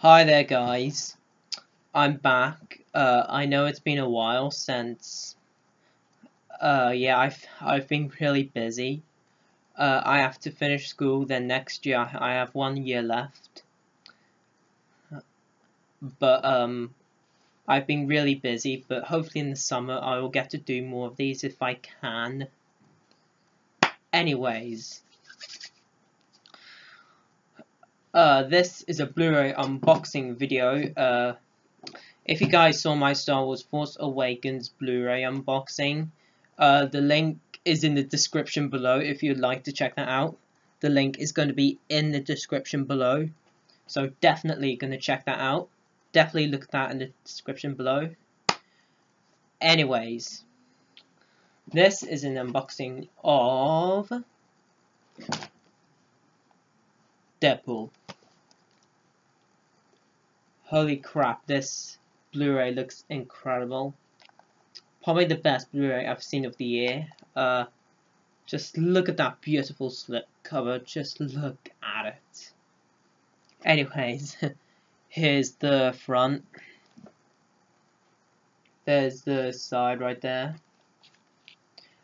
Hi there guys, I'm back. I know it's been a while since yeah, I've been really busy. I have to finish school, then next year I have 1 year left. But I've been really busy, but hopefully in the summer I will get to do more of these if I can. Anyways, this is a Blu-ray unboxing video. If you guys saw my Star Wars Force Awakens Blu-ray unboxing, the link is in the description below if you'd like to check that out. The link is going to be in the description below, so definitely going to check that out. Definitely look at that in the description below. Anyways, this is an unboxing of Deadpool. Holy crap, this Blu-ray looks incredible. Probably the best Blu-ray I've seen of the year. Just look at that beautiful slip cover. Just look at it. Anyways, here's the front. There's the side right there.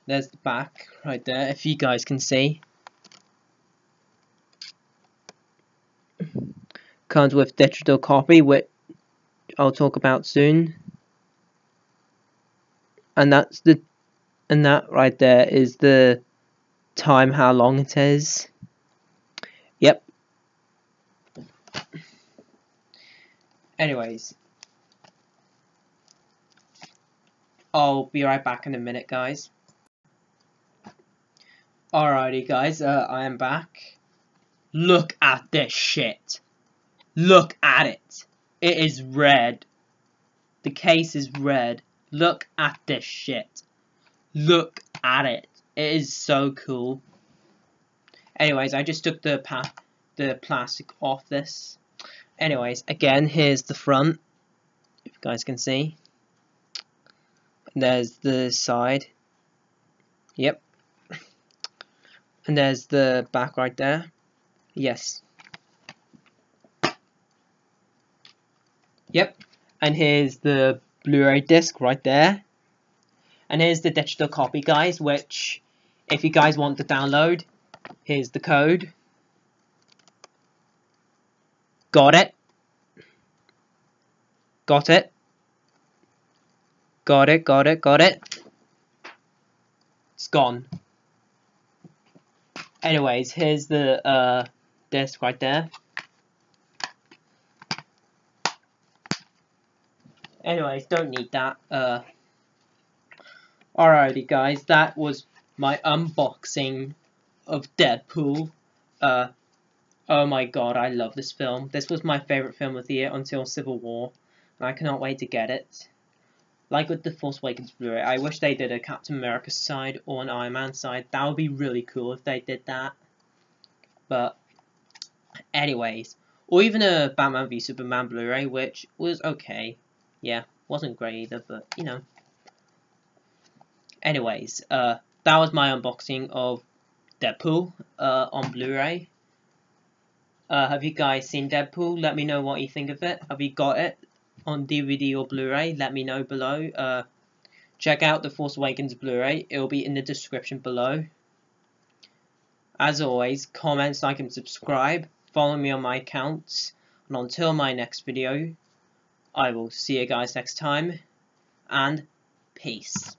There's the back right there, if you guys can see. Comes with digital copy, which I'll talk about soon. And that right there is the time, how long it is. Yep. Anyways, I'll be right back in a minute, guys. Alrighty, guys, I am back. Look at this shit. Look at it. It is red. The case is red. Look at this shit. Look at it. It is so cool. Anyways, I just took the plastic off this. Anyways, again, here's the front, if you guys can see. And there's the side. Yep. And there's the back right there. Yes. Yep. And here's the Blu-ray disc right there. And here's the digital copy, guys, which, if you guys want to download, here's the code. Got it. Got it. Got it, got it, got it. It's gone. Anyways, here's the disc right there. Anyways, don't need that. Alrighty guys, that was my unboxing of Deadpool. Oh my god, I love this film. This was my favourite film of the year until Civil War, and I cannot wait to get it. Like with the Force Awakens Blu-ray, I wish they did a Captain America side or an Iron Man side. That would be really cool if they did that. But, anyways, or even a Batman v Superman Blu-ray, which was okay. Yeah, wasn't great either, but, you know. Anyways, that was my unboxing of Deadpool on Blu-ray. Have you guys seen Deadpool? Let me know what you think of it. Have you got it on DVD or Blu-ray? Let me know below. Check out the Force Awakens Blu-ray. It will be in the description below. As always, comment, like, and subscribe. Follow me on my accounts. And until my next video, I will see you guys next time. And peace.